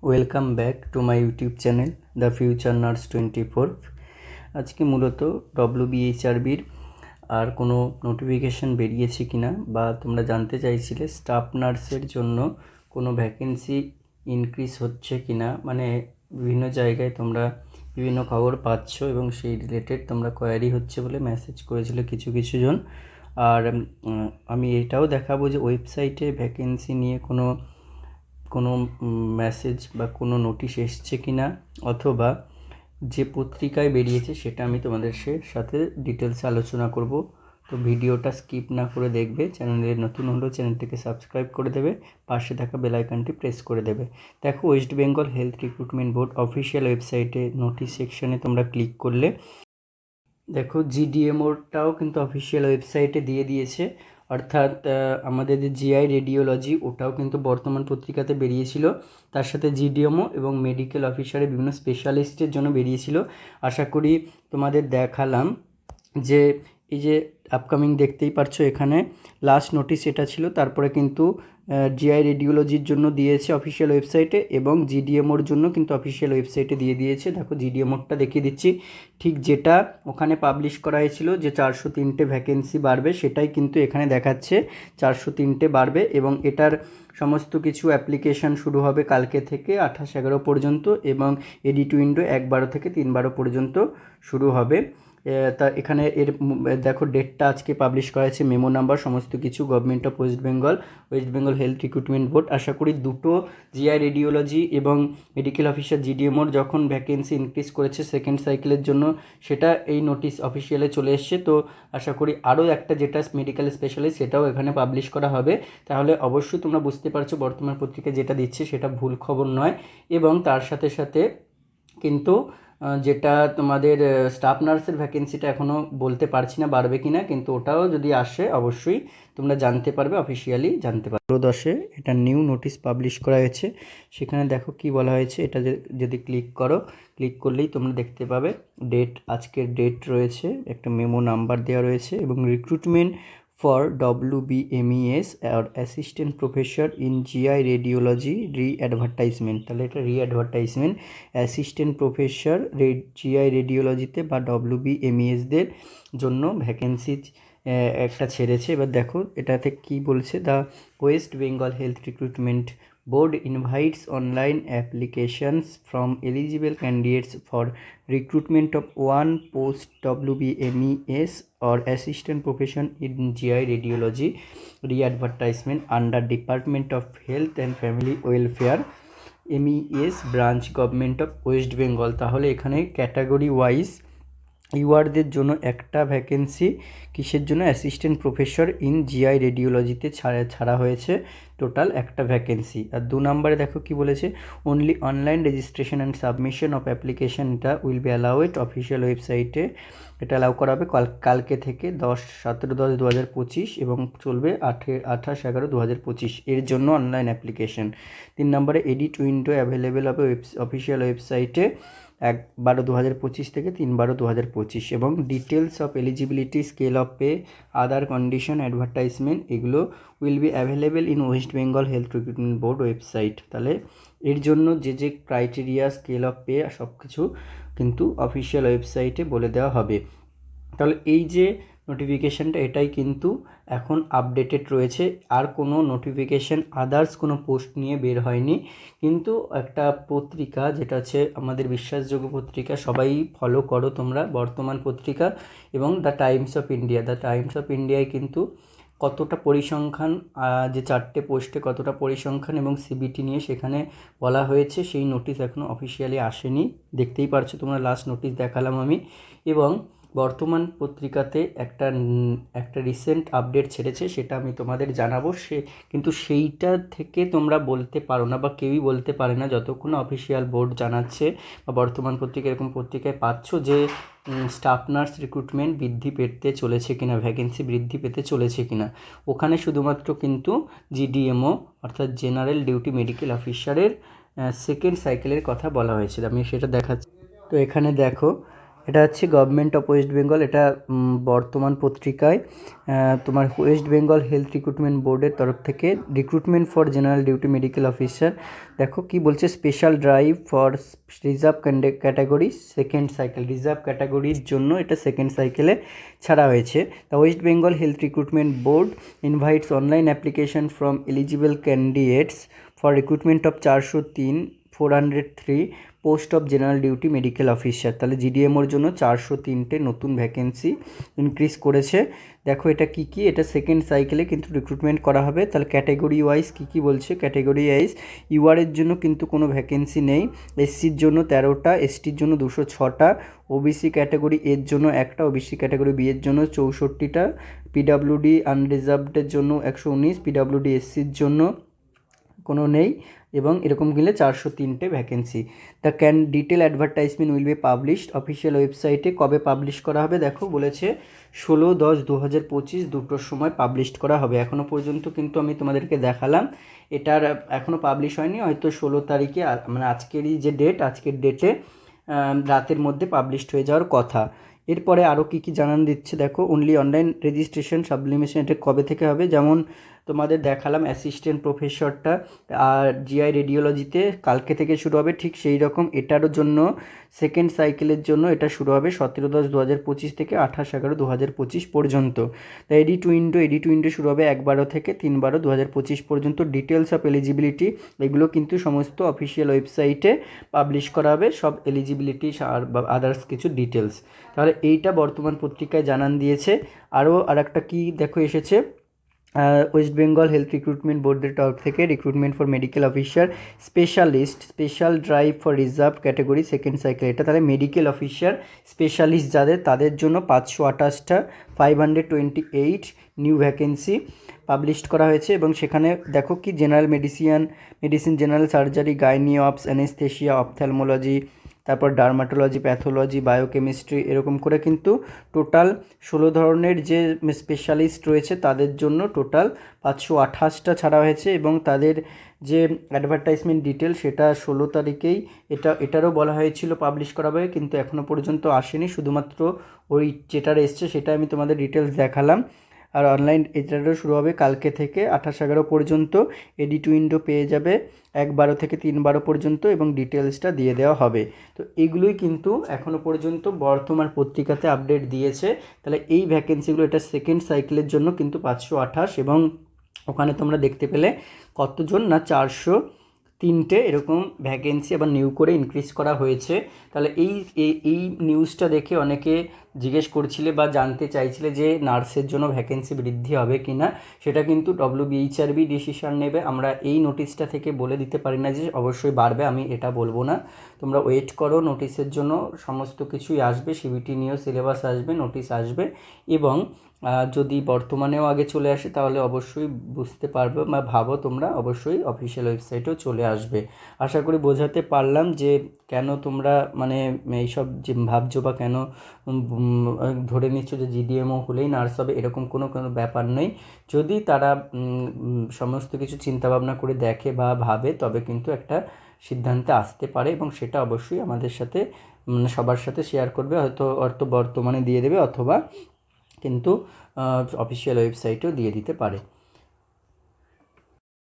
Welcome back to my YouTube channel the future nurse 24। আজকে মূলত ডব্লিউবিএইচআরবির আর কোনো নোটিফিকেশান বেরিয়েছে কিনা বা তোমরা জানতে চাইছিলে স্টাফ নার্সের জন্য কোনো ভ্যাকেন্সি ইনক্রিজ হচ্ছে কিনা, মানে বিভিন্ন জায়গায় তোমরা বিভিন্ন খবর পাচ্ছ এবং সেই রিলেটেড তোমরা কোয়ারি হচ্ছে বলে মেসেজ করেছিল কিছু জন। আর আমি এটাও দেখাবো যে ওয়েবসাইটে ভ্যাকেন্সি নিয়ে কোনো কোনো মেসেজ বা কোনো নোটিশ এসছে কি না, অথবা যে পত্রিকায় বেরিয়েছে সেটা আমি তোমাদের সাথে ডিটেলসে আলোচনা করব। তো ভিডিওটা স্কিপ না করে দেখবে। চ্যানেলে নতুন হলেও চ্যানেলটিকে সাবস্ক্রাইব করে দেবে, পাশে থাকা বেল আইকনটি প্রেস করে দেবে। দেখো, West Bengal health recruitment board official ওয়েবসাইটে নোটিশ সেকশনে তোমরা ক্লিক করলে দেখো জিডিএমওটাও কিন্তু অফিসিয়াল ওয়েবসাইটে দিয়ে দিয়েছে। অর্থাৎ আমাদের যে জিআই রেডিওলজি ওটাও কিন্তু বর্তমান পত্রিকাতে বেরিয়েছিল, তার সাথে জিডিএমও এবং মেডিকেল অফিসারের বিভিন্ন স্পেশালিস্টের জন্য বেরিয়েছিল। আশা করি তোমাদের দেখালাম যে এই যে আপকামিং দেখতেই পারছো এখানে লাস্ট নোটিশ এটা ছিল, তারপরে কিন্তু জিআই রেডিওলজির জন্য দিয়েছে অফিসিয়াল ওয়েবসাইটে এবং জিডিএমওর জন্য কিন্তু অফিসিয়াল ওয়েবসাইটে দিয়ে দিয়েছে। দেখো জিডিএমওরটা দেখিয়ে দিচ্ছি, ঠিক যেটা ওখানে পাবলিশ করা হয়েছিল যে 403টে ভ্যাকেন্সি বাড়বে, সেটাই কিন্তু এখানে দেখাচ্ছে 403টে বাড়বে এবং এটার সমস্ত কিছু অ্যাপ্লিকেশান শুরু হবে কালকে থেকে 28/11 পর্যন্ত এবং এডিট উইন্ডো 1/12 থেকে 3/12 পর্যন্ত শুরু হবে। তা এখানে দেখো ডেটটা আজকে পাবলিশ করা হয়েছে, মেমো নাম্বার সমস্ত কিছু, government of West Bengal health recruitment board. আশা করি দুটো জিআই রেডিওলজি এবং মেডিকেল অফিসার জিডিএমওর যখন ভ্যাকেন্সি ইনক্রিজ করেছে সেকেন্ড সাইকেলের জন্য, সেটা এই নোটিশ অফিসিয়ালে চলে এসছে। তো আশা করি আরও একটা যেটা মেডিকেল স্পেশালিস্ট সেটাও এখানে পাবলিশ করা হবে। তাহলে অবশ্যই তোমরা বুঝতে পারছো বর্তমান পত্রিকায় যেটা দিচ্ছে সেটা ভুল খবর নয়। এবং তার সাথে সাথে কিন্তু যেটা তোমাদের স্টাফ নার্সের ভ্যাকেন্সিটা এখনও বলতে পারছি না বাড়বে কি না, কিন্তু ওটাও যদি আসে অবশ্যই তোমরা জানতে পারবে, অফিসিয়ালি জানতে পারবে। 10-এ এটা নিউ নোটিশ পাবলিশ করা হয়েছে, সেখানে দেখো কি বলা হয়েছে। এটা যদি ক্লিক করলেই তোমরা দেখতে পাবে ডেট, আজকের ডেট রয়েছে, একটা মেমো নাম্বার দেওয়া রয়েছে এবং recruitment for WBMES or Assistant Professor in GI Radiology re-advertisement। তাহলে এটা রি-অ্যাডভার্টাইজমেন্ট অ্যাসিস্ট্যান্ট প্রফেসর জিআই রেডিওলজিতে বা WBMES-দের জন্য ভ্যাকেন্সি একটা ছেড়েছে। এবার দেখো এটাতে কি বলছে, the West Bengal health recruitment board invites online applications from eligible candidates for recruitment of one post WBMES or assistant profession in GI radiology re-advertisement under Department of Health and Family Welfare MES branch Government of West Bengal। তাহলে এখানে category wise ইউআরদের জন্য একটা vacancy, কিসের জন্য, assistant professor in GI রেডিওলজিতে ছাড়া হয়েছে total একটা vacancy. আর 2 নম্বরে দেখো কি বলেছে, only online registration and submission of application এটা উইল বি অ্যালাউড অফিসিয়াল ওয়েবসাইটে, এটা অ্যালাউ করা হবে কালকে থেকে 17/10/2025 এবং চলবে 28/11/2025 এর জন্য অনলাইন অ্যাপ্লিকেশন। 3 নম্বরে এডিট উইন্ডো অ্যাভেলেবেল হবে অফিসিয়াল ওয়েবসাইটে 1/12/2025 থেকে 3/12/2025 এবং details of eligibility, scale of pay, other condition, advertisement এগুলো will be available in West Bengal health recruitment board website. তাহলে এর জন্য যে ক্রাইটেরিয়া, স্কেল অফ পে সব কিছু কিন্তু অফিসিয়াল ওয়েবসাইটে বলে দেওয়া হবে। তাহলে এই যে নোটিফিকেশানটা এটাই কিন্তু এখন আপডেটেড রয়েছে, আর কোনো নোটিফিকেশান আদার্স কোনো পোস্ট নিয়ে বের হয়নি। কিন্তু একটা পত্রিকা যেটা হচ্ছে আমাদের বিশ্বাসযোগ্য পত্রিকা, সবাই ফলো করো তোমরা, বর্তমান পত্রিকা এবং দ্য টাইমস অফ ইন্ডিয়ায় কিন্তু কতটা পরিসংখ্যান, যে 4টে পোস্টে কতটা পরিসংখ্যান এবং সিবিটি নিয়ে সেখানে বলা হয়েছে, সেই নোটিশ এখনও অফিসিয়ালি আসেনি। দেখতেই পারছো তোমরা, লাস্ট নোটিশ দেখালাম আমি। এবং বর্তমান পত্রিকাতে একটা রিসেন্ট আপডেট ছেড়েছে, সেটা আমি তোমাদের জানাবো। কিন্তু সেইটা থেকে তোমরা বলতে পারো না বা কেউই বলতে পারে না যতক্ষণ অফিসিয়াল বোর্ড জানাচ্ছে বা বর্তমান পত্রিকা এরকম পত্রিকায় পাচ্ছ যে স্টাফ নার্স রিক্রুটমেন্ট বৃদ্ধি পেতে চলেছে কিনা, ভ্যাকেন্সি বৃদ্ধি পেতে চলেছে কিনা। ওখানে শুধুমাত্র কিন্তু জিডিএমও অর্থাৎ জেনারেল ডিউটি মেডিকেল অফিসারের সেকেন্ড সাইকেলের কথা বলা হয়েছিল। আমি সেটা দেখাচ্ছি। তো এখানে দেখো এটা হচ্ছে গভর্নমেন্ট অফ ওয়েস্ট বেঙ্গল, এটা বর্তমান পত্রিকায় তোমার ওয়েস্ট বেঙ্গল হেলথ রিক্রুটমেন্ট বোর্ডের তরফ থেকে recruitment for general duty medical officer. দেখো কি বলছে, special drive for reserve category second cycle, reserve ক্যাটাগরির জন্য এটা সেকেন্ড সাইকেলে ছাড়া হয়েছে। The West Bengal health recruitment board invites online application from eligible candidates for recruitment of 403 post of general duty medical officer. তাহলে জিডিএমওর জন্য 403টে নতুন ভ্যাকেন্সি ইনক্রিজ করেছে। দেখো এটা কি কি, এটা সেকেন্ড সাইকেলে কিন্তু রিক্রুটমেন্ট করা হবে। তাহলে ক্যাটাগরি ওয়াইজ কী কী বলছে, ক্যাটাগরি ওয়াইজ ইউআরের জন্য কিন্তু কোনো ভ্যাকেন্সি নেই, এসসির জন্য 13টা, এসটির জন্য 206টা, ওবিসি ক্যাটাগরি এর জন্য একটা, ওবিসি ক্যাটাগরি বি এর জন্য 64টা, পিডাব্লিউডি আনরিজার্ভডের জন্য 119, পিডাব্লিউডি এসসির জন্য কোনো নেই, এবং এরকম গেলে 403টে vacancy. The detail advertisement will be published official ওয়েবসাইটে। কবে পাবলিশ করা হবে দেখো বলেছে 16/10/2025 দুটোর সময় পাবলিশ করা হবে। এখনও পর্যন্ত কিন্তু আমি তোমাদেরকে দেখালাম, এটার এখনও পাবলিশ হয়নি, হয়তো 16 তারিখে মানে আজকেরই যে ডেট, আজকের ডেটে রাতের মধ্যে পাবলিশড হয়ে যাওয়ার কথা। এরপরে আরও কী কী জানান দিচ্ছে দেখো, অনলি অনলাইন রেজিস্ট্রেশন সাবলিমেশন, এটা কবে থেকে হবে, যেমন তোমাদের দেখালাম অ্যাসিস্ট্যান্ট প্রফেসরটা আর জিআই রেডিওলজিতে কালকে থেকে শুরু হবে, ঠিক সেই রকম এটারও জন্য সেকেন্ড সাইকেলের জন্য এটা শুরু হবে 17/10/2025 থেকে 28/11/2025 পর্যন্ত। তা এডি টু উইন্ডো শুরু হবে 1/12 থেকে 3/12/2025 পর্যন্ত। ডিটেলস অফ এলিজিবিলিটি এগুলো কিন্তু সমস্ত অফিসিয়াল ওয়েবসাইটে পাবলিশ করা হবে, সব এলিজিবিলিটি আর আদার্স কিছু ডিটেলস। তাহলে এইটা বর্তমান পত্রিকায় জানান দিয়েছে। আরও আর একটা কী দেখো এসেছে, ওয়েস্ট বেঙ্গল হেলথ রিক্রুটমেন্ট বোর্ডের তরফ থেকে recruitment for medical officer specialist, special drive for reserve category second cycle. এটা তাহলে মেডিকেল অফিসার স্পেশালিস্ট যাদের, তাদের জন্য 528টা 528 নিউ ভ্যাকেন্সি পাবলিশড করা হয়েছে। এবং সেখানে দেখো কি general medicine, general surgery, gynae ops, anaesthesia, ophthalmology, তারপর ডার্মাটোলজি, প্যাথোলজি, বায়োকেমিস্ট্রি, এরকম করে কিন্তু টোটাল 16 ধরনের যে স্পেশালিস্ট রয়েছে তাদের জন্য টোটাল 528টা ছাড়া হয়েছে। এবং তাদের যে অ্যাডভার্টাইজমেন্ট ডিটেল সেটা 16 তারিখেই এটারও বলা হয়েছিল পাবলিশ করা হবে, কিন্তু এখনও পর্যন্ত আসেনি, শুধুমাত্র ওই যেটার এসছে সেটা আমি তোমাদের ডিটেলস দেখালাম। আর অনলাইন এটারও শুরু হবে কালকে থেকে 28/11 পর্যন্ত। এডি টু উইন্ডো পেয়ে যাবে 1/12 থেকে 3/12 পর্যন্ত, এবং ডিটেলসটা দিয়ে দেওয়া হবে। তো এগুলোই কিন্তু এখনও পর্যন্ত বর্তমান পত্রিকাতে আপডেট দিয়েছে। তাহলে এই ভ্যাকেন্সিগুলো এটা সেকেন্ড সাইকেলের জন্য কিন্তু 528, এবং ওখানে তোমরা দেখতে পেলে কতজন না 403টে এরকম ভ্যাকেন্সি আবার নিউ করে ইনক্রিজ করা হয়েছে। তাহলে এই নিউজটা দেখে অনেকে জিজ্ঞেস করছিলে বা জানতে চাইছিলে যে নার্সের জন্য ভ্যাকেন্সি বৃদ্ধি হবে কি না, সেটা কিন্তু WBHRB ডিসিশন নেবে। আমরা এই নোটিশটা থেকে বলে দিতে পারি না যে অবশ্যই বাড়বে, আমি এটা বলবো না, তোমরা ওয়েট করো, নোটিশের জন্য সমস্ত কিছুই আসবে, সিবিটি নিয়েও সিলেবাস আসবে, নোটিশ আসবে। এবং যদি বর্তমানেও আগে চলে আসে তাহলে অবশ্যই বুঝতে পারবে বা ভাবো তোমরা অবশ্যই অফিসিয়াল ওয়েবসাইটেও চলে আসবে। আশা করি বোঝাতে পারলাম যে কেন তোমরা মানে এইসব যে ভাবছো বা কেন ধরে নিচ্ছ যে জিডিএমও হলেই নার্স হবে, এরকম কোনো ব্যাপার নেই। যদি তারা সমস্ত কিছু চিন্তাভাবনা করে দেখে বা ভাবে তবে কিন্তু একটা সিদ্ধান্তে আসতে পারে, এবং সেটা অবশ্যই আমাদের সাথে সবার সাথে শেয়ার করবে, হয়তো বর্তমানে দিয়ে দেবে, অথবা কিন্তু অফিসিয়াল ওয়েবসাইটেও দিয়ে দিতে পারে।